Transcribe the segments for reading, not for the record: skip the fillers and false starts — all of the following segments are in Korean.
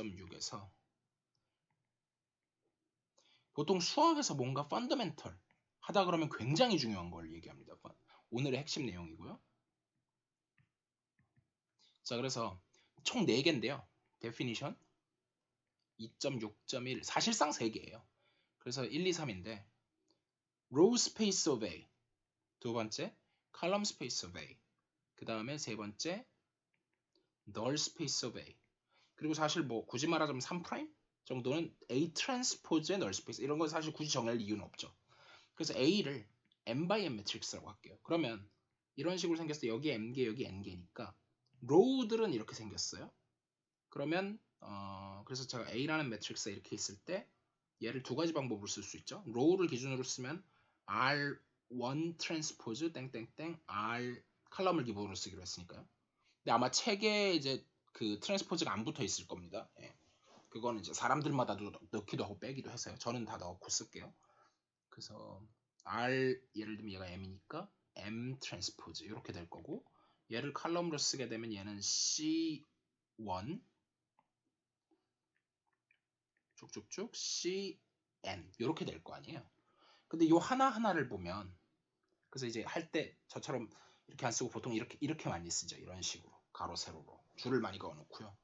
2.6에서 보통 수학에서 뭔가 펀더멘털 하다 그러면 굉장히 중요한 걸 얘기합니다. 오늘의 핵심 내용이고요. 자, 그래서 총 4개인데요. definition 2.6.1 사실상 3개예요. 그래서 1, 2, 3인데 row space of A 두 번째 column space of A 그 다음에 세 번째 null space of A 그리고 사실 뭐 굳이 말하자면 3' 정도는 A transpose의 null space 이런 건 사실 굳이 정할 이유는 없죠. 그래서 A를 m by n 매트릭스라고 할게요. 그러면 이런 식으로 생겼을 때 여기 m개 여기 n개니까 row들은 이렇게 생겼어요. 그러면 그래서 제가 A라는 매트릭스가 이렇게 있을 때 얘를 두 가지 방법으로 쓸 수 있죠. row를 기준으로 쓰면 R1 트랜스포즈 땡땡땡 R 칼럼을 기본으로 쓰기로 했으니까요. 근데 아마 책에 이제 그 트랜스포즈가 안 붙어 있을 겁니다. 예. 그거는 이제 사람들마다 넣기도 하고 빼기도 해서요. 저는 다 넣고 쓸게요. 그래서 R 예를 들면 얘가 M이니까 M 트랜스포즈 이렇게 될 거고 얘를 칼럼으로 쓰게 되면 얘는 C1 쭉쭉쭉 CN 이렇게 될 거 아니에요. 근데 이 하나하나를 보면 그래서 이제 할 때 저처럼 이렇게 안 쓰고 보통 이렇게 많이 쓰죠. 이런 식으로 가로 세로로 줄을 많이 그어 놓고요.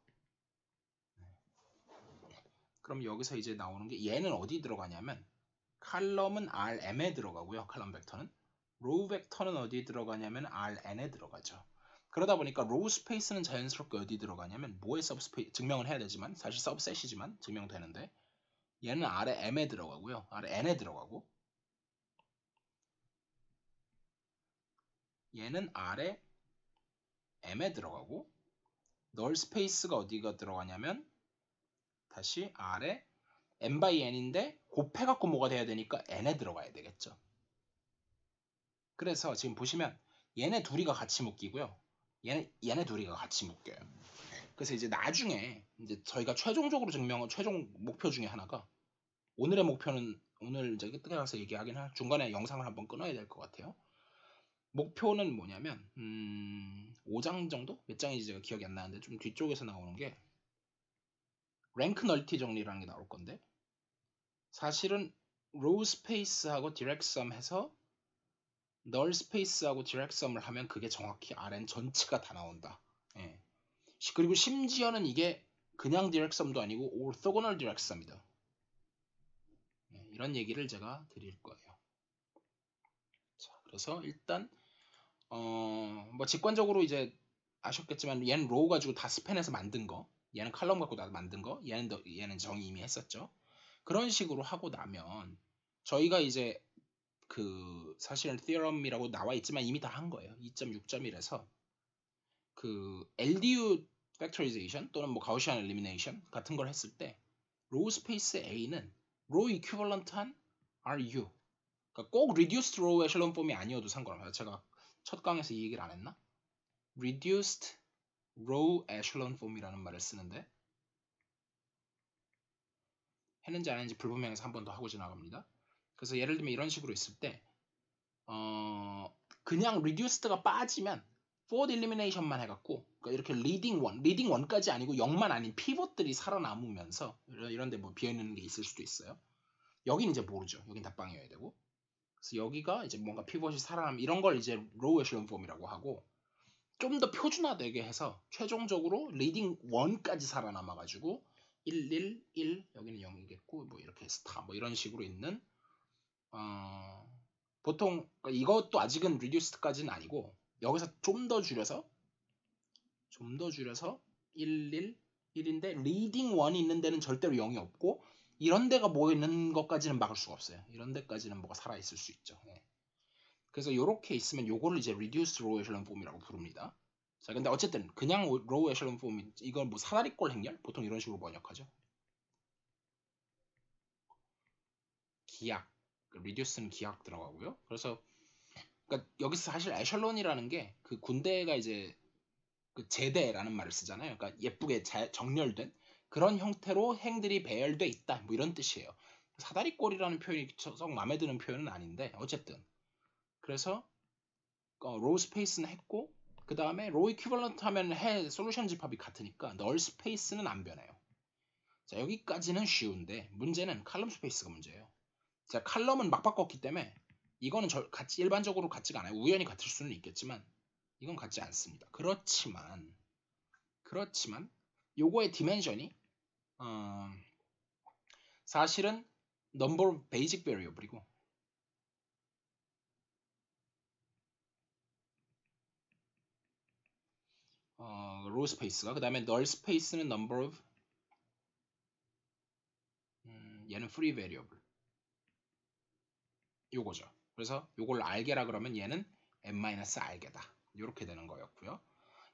그럼 여기서 이제 나오는 게 얘는 어디 들어가냐면 칼럼은 RM에 들어가고요. 칼럼 벡터는 로우 벡터는 어디 들어가냐면 RN에 들어가죠. 그러다 보니까 로우 스페이스는 자연스럽게 어디 들어가냐면 뭐에 서브스페이스 증명을 해야 되지만 사실 서브셋이지만 증명되는데 얘는 R에 M에 들어가고요. R에 N에 들어가고 얘는 R에 M에 들어가고 널 스페이스가 어디가 들어가냐면 다시 R에 M by N인데 곱해갖고 뭐가 돼야 되니까 N에 들어가야 되겠죠. 그래서 지금 보시면 얘네 둘이가 같이 묶이고요. 얘네 둘이가 같이 묶여요. 그래서 이제 나중에 이제 저희가 최종적으로 증명한 최종 목표 중에 하나가 오늘의 목표는 오늘 이제 끝에 가서 얘기하긴 할 중간에 영상을 한번 끊어야 될 것 같아요. 목표는 뭐냐면 5장 정도? 몇 장인지 제가 기억이 안 나는데 좀 뒤쪽에서 나오는 게 랭크 널티 정리라는 게 나올 건데 사실은 로우 스페이스하고 디렉트 썸 해서 널 스페이스하고 디렉트 썸을 하면 그게 정확히 Rn 전체가 다 나온다. 예. 그리고 심지어는 이게 그냥 디렉트 썸도 아니고 오르토고널 디렉트 썸이다. 예, 이런 얘기를 제가 드릴 거예요. 자, 그래서 일단 뭐 직관적으로 이제 아셨겠지만 얘는 로우 가지고 다 스팬해서 만든 거 얘는 칼럼 갖고 다 만든 거 얘는 정의 이미 했었죠. 그런 식으로 하고 나면 저희가 이제 그 사실은 theorem이라고 나와 있지만 이미 다 한 거예요. 2.6.1에서 그 LDU factorization 또는 뭐 가우시안 elimination 같은 걸 했을 때 로우 스페이스 A는 로우 이퀴벌런트한 RU 그러니까 꼭 reduced row echelon form이 아니어도 상관없어요. 제가 첫 강에서 이 얘기를 안 했나? reduced row echelon form이라는 말을 쓰는데 했는지 안 했는지 불분명해서 한 번 더 하고 지나갑니다. 그래서 예를 들면 이런 식으로 있을 때 그냥 reduced가 빠지면 forward elimination만 해갖고 그러니까 이렇게 leading 1까지 아니고 0만 아닌 피벗들이 살아남으면서 이런데 뭐 비어있는 게 있을 수도 있어요. 여긴 이제 모르죠. 여긴 다 빵이어야 되고 그래서 여기가 이제 뭔가 피벗이 살아남 이런 걸 이제 low echelon form이라고 하고 좀 더 표준화되게 해서 최종적으로 리딩 1까지 살아남아가지고 1, 1, 1 여기는 0이겠고 뭐 이렇게 스타 뭐 이런 식으로 있는 보통 이것도 아직은 리듀스트까지는 아니고 여기서 좀 더 줄여서 1, 1, 1인데 리딩 1이 있는 데는 절대로 0이 없고 이런 데가 뭐 있는 것까지는 막을 수가 없어요. 이런 데까지는 뭐가 살아있을 수 있죠. 네. 그래서 이렇게 있으면 요거를 이제 reduced row echelon form이라고 부릅니다. 자, 근데 어쨌든 그냥 row echelon form 이건 뭐 사다리꼴 행렬 보통 이런 식으로 번역하죠. 기약, reduce는 기약 들어가고요. 그래서 그러니까 여기서 사실 에셜론이라는 게 그 군대가 이제 그 제대라는 말을 쓰잖아요. 그러니까 예쁘게 정렬된 그런 형태로 행들이 배열돼 있다. 뭐 이런 뜻이에요. 사다리꼴이라는 표현이 썩 마음에 드는 표현은 아닌데 어쨌든 그래서 로우 스페이스는 했고 그 다음에 로우 이퀴벌런트 하면 솔루션 집합이 같으니까 널 스페이스는 안 변해요. 자, 여기까지는 쉬운데 문제는 칼럼 스페이스가 문제예요. 자, 칼럼은 막 바꿨기 때문에 이거는 같이 일반적으로 같지가 않아요. 우연히 같을 수는 있겠지만 이건 같지 않습니다. 그렇지만 요거의 디멘션이 사실은 number of basic variable이고 row space가 그 다음에 null space는 number of 얘는 free variable 요거죠. 그래서 요걸 알게라 그러면 얘는 n-알게다 이렇게 되는 거였고요.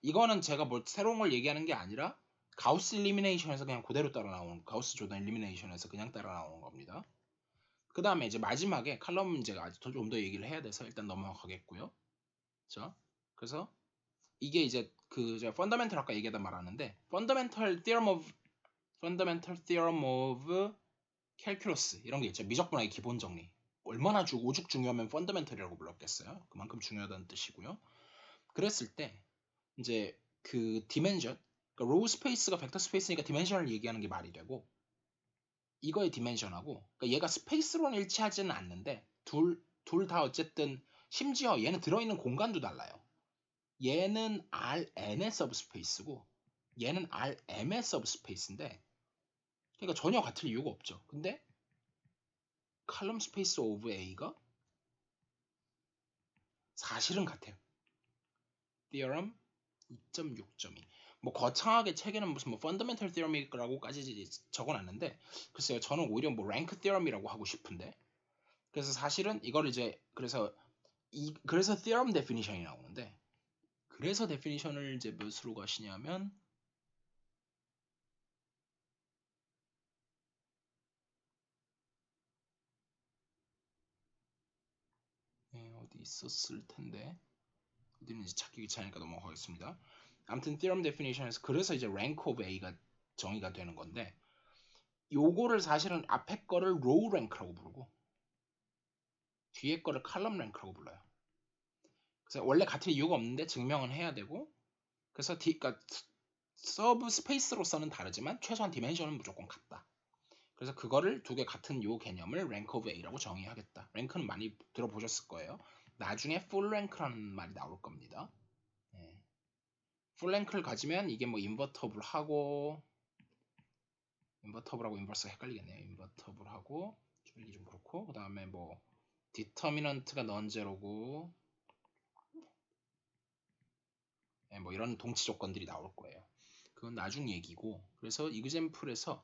이거는 제가 뭐 새로운 걸 얘기하는 게 아니라 가우스 일리미네이션에서 그냥 그대로 따라 나오는 가우스 조던 일리미네이션에서 그냥 따라 나오는 겁니다. 그 다음에 이제 마지막에 칼럼 문제가 아직 좀 더 얘기를 해야 돼서 일단 넘어가겠고요. 자, 그래서 이게 이제 제가 펀더멘털 아까 얘기하다 말았는데 펀더멘털 theorem of calculus 이런 게 있죠. 미적분학의 기본 정리. 얼마나 오죽 중요하면 펀더멘털이라고 불렀겠어요. 그만큼 중요하다는 뜻이고요. 그랬을 때 이제 그 디멘션, 그러니까 로우 스페이스가 벡터 스페이스니까 디멘션을 얘기하는 게 말이 되고 이거의 디멘션하고 그러니까 얘가 스페이스로는 일치하지는 않는데 둘 다 어쨌든 심지어 얘는 들어있는 공간도 달라요. 얘는 Rn의 서브스페이스고 얘는 Rm의 서브스페이스인데 그러니까 전혀 같을 이유가 없죠. 근데 칼럼 스페이스 오브 A가 사실은 같아요. theorem 2.6.2 뭐 거창하게 책에는 무슨 뭐 펀더멘털 theorem이라고까지 적어놨는데 글쎄요 저는 오히려 뭐 랭크 theorem이라고 하고 싶은데 그래서 사실은 이거를 이제 그래서 theorem definition이 나오는데 그래서 definition을 이제 몇으로 가시냐면 어디 있었을 텐데 어디 있는지 찾기 귀찮으니까 넘어가겠습니다. 아무튼 theorem definition에서 그래서 이제 rank of A가 정의가 되는 건데 요거를 사실은 앞에 거를 row rank라고 부르고 뒤에 거를 column rank라고 불러요. 그래서 원래 같을 이유가 없는데 증명은 해야 되고 그래서 그러니까 서브 스페이스로서는 다르지만 최소한 디멘션은 무조건 같다. 그래서 그거를 두 개 같은 요 개념을 rank of A라고 정의하겠다. 랭크는 많이 들어보셨을 거예요. 나중에 full rank라는 말이 나올 겁니다. 네. full rank를 가지면 이게 뭐 인버터블하고 인버터블하고 인버스가 헷갈리겠네요. 인버터블하고 줄이기 좀 그렇고 그 다음에 뭐 디터미넌트가 넌제로고 네, 뭐 이런 동치 조건들이 나올 거예요. 그건 나중 얘기고 그래서 이그젬플에서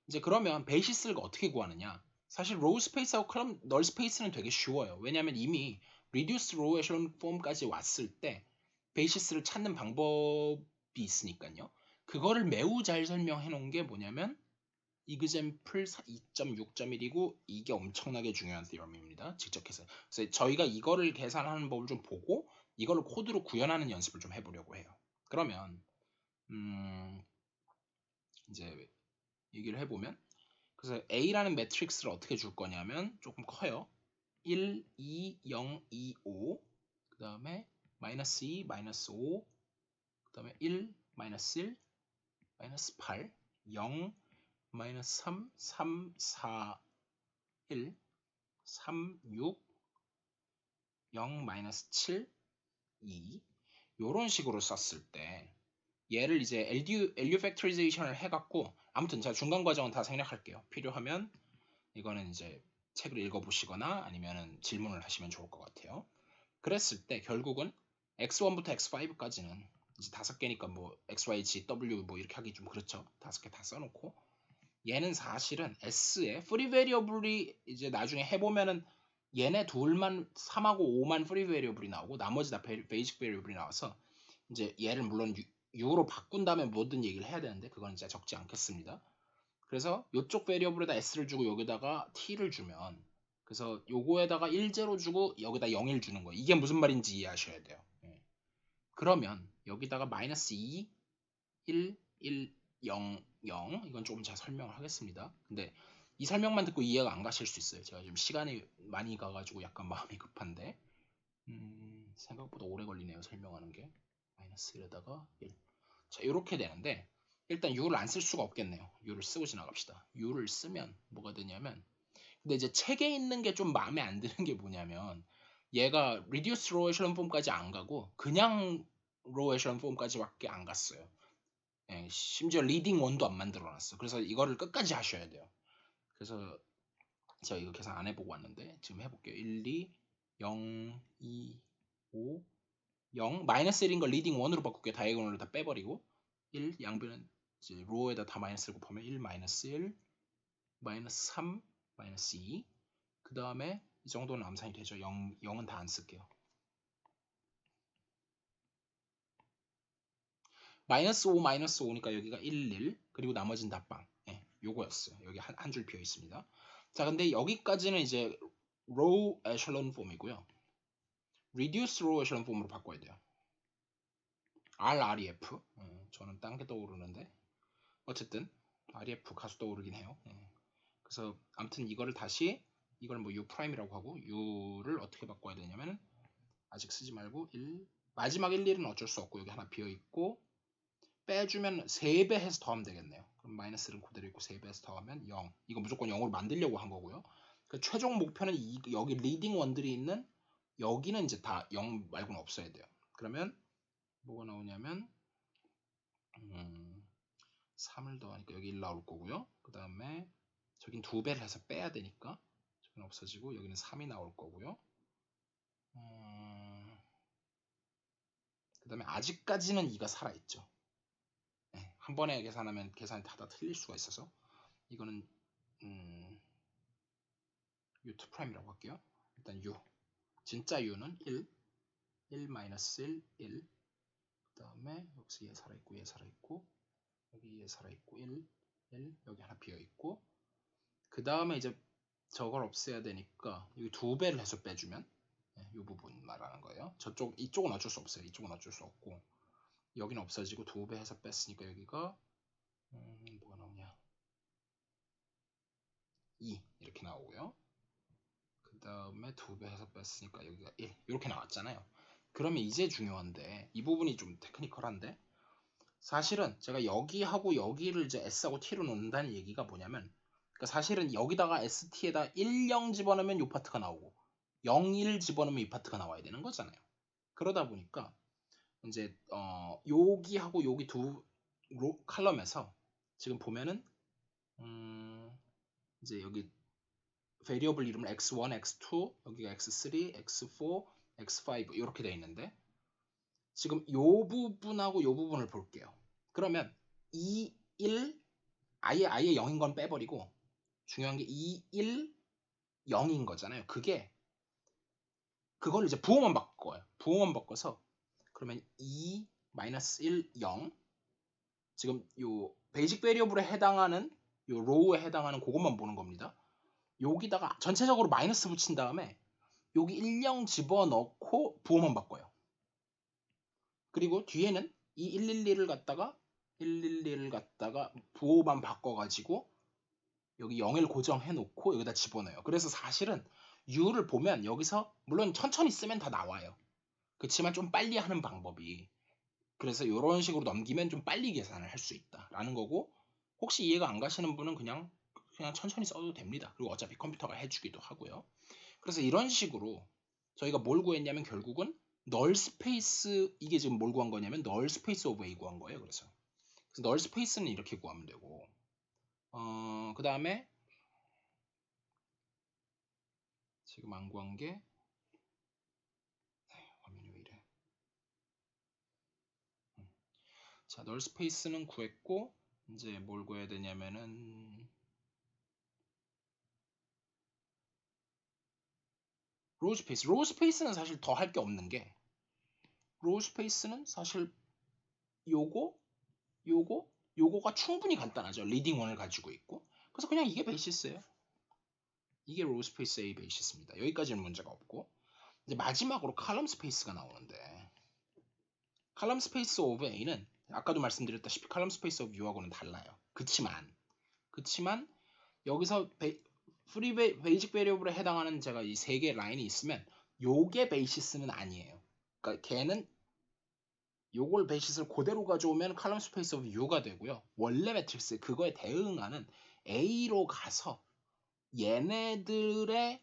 이제 그러면 베이시스를 어떻게 구하느냐 사실 로우 스페이스하고 컬럼 널 스페이스는 되게 쉬워요. 왜냐하면 이미 리듀스 로우 에셜론 폼까지 왔을 때 베이시스를 찾는 방법이 있으니까요. 그거를 매우 잘 설명해 놓은 게 뭐냐면 이그젬플 2.6.1이고 이게 엄청나게 중요한 theorem입니다. 직접 해서 그래서 저희가 이거를 계산하는 법을 좀 보고 이거를 코드로 구현하는 연습을 좀 해보려고 해요. 그러면 이제 얘기를 해보면 그래서 A라는 매트릭스를 어떻게 줄 거냐면 조금 커요. 1, 2, 0, 2, 5 그 다음에 마이너스 2, 마이너스 5 그 다음에 1, 마이너스 1, 마이너스 8 0, 마이너스 3, 3, 4, 1 3, 6 0, 마이너스 7, 2 요런 식으로 썼을 때 얘를 이제 LU 팩토리제이션을 해갖고 아무튼 제가 중간 과정은 다 생략할게요. 필요하면 이거는 이제 책을 읽어보시거나 아니면 질문을 하시면 좋을 것 같아요. 그랬을 때 결국은 x1부터 x5까지는 이제 5개니까 뭐 x, y, g, w 뭐 이렇게 하기 좀 그렇죠. 5개 다 써놓고 얘는 사실은 s에 free variable이 이제 나중에 해보면은 얘네 둘만 3하고 5만 free variable이 나오고 나머지 다 basic variable이 나와서 이제 얘를 물론 6으로 바꾼 다음에 뭐든 얘기를 해야 되는데 그건 진짜 적지 않겠습니다. 그래서 이쪽 베리어블에다 s를 주고 여기다가 t를 주면 그래서 요거에다가 1, 0 주고 여기다 0, 1 주는 거예요. 이게 무슨 말인지 이해하셔야 돼요. 그러면 여기다가 마이너스 2, 1, 1, 0, 0 이건 조금 제가 설명을 하겠습니다. 근데 이 설명만 듣고 이해가 안 가실 수 있어요. 제가 지금 시간이 많이 가가지고 약간 마음이 급한데 생각보다 오래 걸리네요. 설명하는 게 마이너스 1에다가 1. 자 이렇게 되는데 일단 U를 안 쓸 수가 없겠네요. U를 쓰고 지나갑시다. U를 쓰면 뭐가 되냐면, 근데 이제 책에 있는 게 좀 마음에 안 드는 게 뭐냐면, 얘가 reduce row echelon form까지 안 가고 그냥 row echelon form까지밖에 안 갔어요. 예, 심지어 리딩 원도 안 만들어놨어. 그래서 이거를 끝까지 하셔야 돼요. 그래서 제가 이거 계산 안 해보고 왔는데 지금 해볼게요. 1, 2, 0, 2, 5, 0, 마이너스 1인 걸 리딩 1으로 바꿀게요. 다이아고널로 다 빼버리고 1, 양변은 이제 로우에다 다 마이너스를 곱하면 1, 마이너스 1, 마이너스 3, 마이너스 2. 그 다음에 이 정도는 암산이 되죠. 0은 다 안 쓸게요. 마이너스 5, 마이너스 5니까 여기가 1, 1, 그리고 나머지는 다 빵. 예, 요거였어요. 여기 한 줄 비어 있습니다. 자, 근데 여기까지는 이제 row echelon form이고요. reduce row echelon form으로 바꿔야 돼요. REF. 저는 딴 게 떠오르는데 어쨌든 REF 가수 떠오르긴 해요. 그래서 아무튼 이거를 다시 이걸 뭐 U 프라임이라고 하고 U를 어떻게 바꿔야 되냐면 아직 쓰지 말고 1 마지막 1, 1은 어쩔 수 없고 여기 하나 비어 있고 빼주면 3배 해서 더하면 되겠네요. 그럼 마이너스는 그대로 있고 3배 해서 더하면 0. 이거 무조건 0으로 만들려고 한 거고요. 그 최종 목표는 여기 리딩 원들이 있는 여기는 이제 다 0 말고는 없어야 돼요. 그러면 뭐가 나오냐면 3을 더하니까 여기 1 나올 거고요. 그 다음에 저긴 2배를 해서 빼야 되니까 저긴 없어지고 여기는 3이 나올 거고요. 그 다음에 아직까지는 2가 살아있죠. 네, 한 번에 계산하면 계산이 다 틀릴 수가 있어서 이거는 U2 프라임이라고 할게요. 일단 U 진짜 U는 1 1 마이너스 1 1 그 다음에 여기서 얘 살아있고 얘 살아있고 여기 얘 살아있고 1 1 여기 하나 비어있고 그 다음에 이제 저걸 없애야 되니까 여기 2배를 해서 빼주면 이 부분 말하는 거예요. 이쪽은 어쩔 수 없어요. 이쪽은 어쩔 수 없고 여기는 없어지고 2배 해서 뺐으니까 여기가 뭐가 나오냐 2 이렇게 나오고요. 그 다음에 2배 해서 뺐으니까 여기가 1 이렇게 나왔잖아요. 그러면 이제 중요한데 이 부분이 좀 테크니컬한데 사실은 제가 여기하고 여기를 이제 S하고 T로 놓는다는 얘기가 뭐냐면 그러니까 사실은 여기다가 ST에다 1, 0 집어넣으면 이 파트가 나오고 0, 1 집어넣으면 이 파트가 나와야 되는 거잖아요. 그러다 보니까 이제 여기하고 여기 두 칼럼에서 지금 보면은 이제 여기 베리어블 이름을 x1, x2, 여기가 x3, x4, x5 이렇게 되어 있는데 지금 요 부분하고 요 부분을 볼게요. 그러면 2, 1 아예 0인 건 빼버리고 중요한 게 2, 1, 0인 거잖아요. 그걸 이제 부호만 바꿔요. 부호만 바꿔서 그러면 2, 마이너스 1, 0 지금 요 베이직 베리어블에 해당하는 요 로우에 해당하는 그것만 보는 겁니다. 여기다가 전체적으로 마이너스 붙인 다음에 여기 1, 0 집어넣고 부호만 바꿔요. 그리고 뒤에는 이 111을 갖다가 111을 갖다가 부호만 바꿔가지고 여기 0을 고정해 놓고 여기다 집어넣어요. 그래서 사실은 U를 보면 여기서 물론 천천히 쓰면 다 나와요. 그렇지만 좀 빨리 하는 방법이 그래서 이런 식으로 넘기면 좀 빨리 계산을 할 수 있다라는 거고 혹시 이해가 안 가시는 분은 그냥 천천히 써도 됩니다. 그리고 어차피 컴퓨터가 해주기도 하고요. 그래서 이런 식으로 저희가 뭘 구했냐면 결국은 널 스페이스 이게 지금 뭘 구한 거냐면 널 스페이스 오브 A 구한 거예요. 그래서 널 스페이스는 이렇게 구하면 되고 그 다음에 지금 안 구한 게 화면이 왜 이래? 자, 널 스페이스는 구했고 이제 뭘 구해야 되냐면은 로우 스페이스. 로우 스페이스는 사실 더 할 게 없는 게 로우 스페이스는 사실 요거가 충분히 간단하죠. 리딩 원을 가지고 있고 그래서 그냥 이게 베이시스예요. 이게 로우 스페이스 A 베이시스입니다. 여기까지는 문제가 없고 이제 마지막으로 칼럼 스페이스가 나오는데 칼럼 스페이스 오브 A는 아까도 말씀드렸다시피 칼럼 스페이스 오브 U하고는 달라요. 그치만 여기서 베이직 베리어블에 해당하는 제가 이 세 개의 라인이 있으면 요게 베이시스는 아니에요. 그러니까 걔는 요걸 베이시스를 그대로 가져오면 column space of U가 되고요. 원래 매트릭스 그거에 대응하는 A로 가서 얘네들의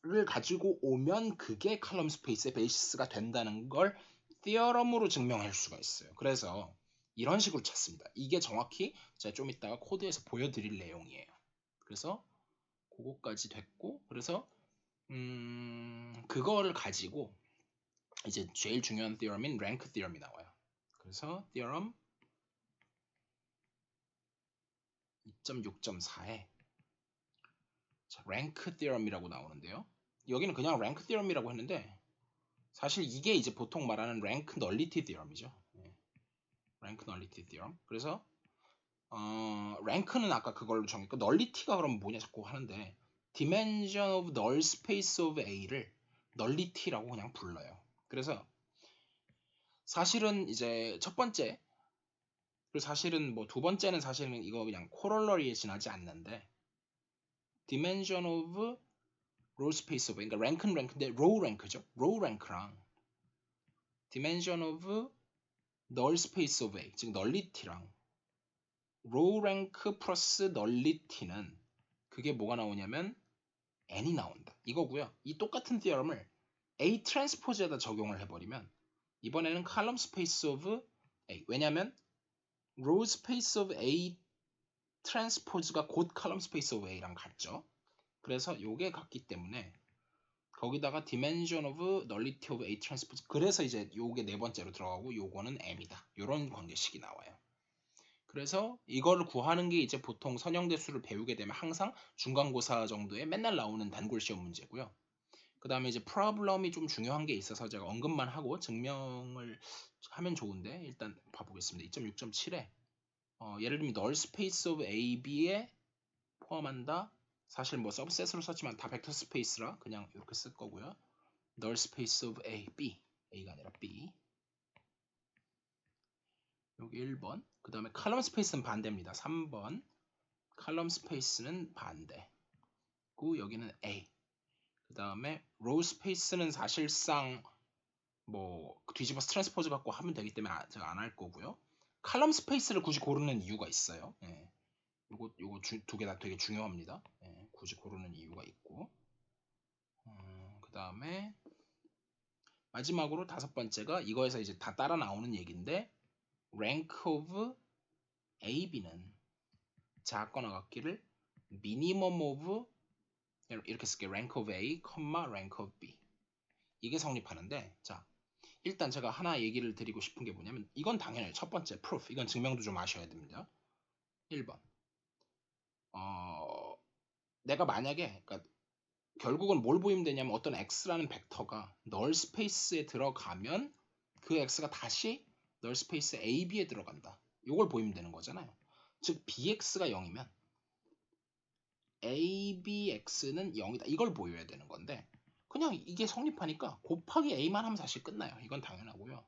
를 가지고 오면 그게 column space의 베이시스가 된다는 걸 theorem으로 증명할 수가 있어요. 그래서 이런 식으로 찾습니다. 이게 정확히 제가 좀 이따가 코드에서 보여드릴 내용이에요. 그래서 그거까지 됐고, 그래서 그거를 가지고 이제 제일 중요한 theorem인 rank theorem이 나와요. 그래서 theorem 2.6.4에 rank theorem이라고 나오는데요. 여기는 그냥 rank theorem이라고 했는데 사실 이게 이제 보통 말하는 rank nullity theorem이죠. rank nullity theorem. 그래서 rank는 아까 그걸로 정했고 nullity가 그럼 뭐냐 자꾸 하는데 dimension of null space of A를 nullity라고 그냥 불러요. 그래서 사실은 이제 첫 번째 그리고 사실은 뭐 두 번째는 사실은 이거 그냥 corollary에 지나지 않는데 dimension of row space of 그러니까 rank는 rank인데 row rank죠. row rank랑 dimension of null space of A 즉 nullity랑 row rank 플러스 nullity는 그게 뭐가 나오냐면 n이 나온다. 이거고요. 이 똑같은 theorem을 A 트랜스포즈에다 적용을 해버리면 이번에는 column space of A 왜냐면 row space of A 트랜스포즈가 곧 column space of A랑 같죠. 그래서 요게 같기 때문에 거기다가 dimension of nullity of A transpose 그래서 이제 요게 네 번째로 들어가고 요거는 M이다. 요런 관계식이 나와요. 그래서 이거를 구하는 게 이제 보통 선형대수를 배우게 되면 항상 중간고사 정도에 맨날 나오는 단골 시험 문제고요. 그 다음에 이제 프로블럼이 좀 중요한 게 있어서 제가 언급만 하고 증명을 하면 좋은데 일단 봐보겠습니다. 2.6.7에 예를 들면 null space of A, B에 포함한다. 사실 뭐 서브셋으로 썼지만 다 벡터 스페이스라 그냥 이렇게 쓸 거고요. null space of A, B. A가 아니라 B. 여기 1번. 그 다음에 column space는 반대입니다. 3번. column space는 반대. 그 여기는 A. 그 다음에 row space는 사실상 뭐 뒤집어서 트랜스포즈 갖고 하면 되기 때문에 제가 안 할 거고요. column space를 굳이 고르는 이유가 있어요. 예. 요거 두 개 다 되게 중요합니다. 예. 굳이 고르는 이유가 있고. 그 다음에 마지막으로 다섯 번째가 이거에서 이제 다 따라 나오는 얘기인데 rank of A, B는 작거나 같기를 minimum of 이렇게 쓸게요. rank of A, rank of B 이게 성립하는데 자 일단 제가 하나 얘기를 드리고 싶은 게 뭐냐면 이건 당연해요. 첫 번째 proof 이건 증명도 좀 아셔야 됩니다. 1번 내가 만약에 그러니까 결국은 뭘 보이면 되냐면 어떤 x라는 벡터가 null 스페이스에 들어가면 그 x가 다시 null 스페이스 A, B에 들어간다. 이걸 보이면 되는 거잖아요. 즉 bx가 0이면 a, b, x는 0이다. 이걸 보여야 되는 건데 그냥 이게 성립하니까 곱하기 a만 하면 사실 끝나요. 이건 당연하고요.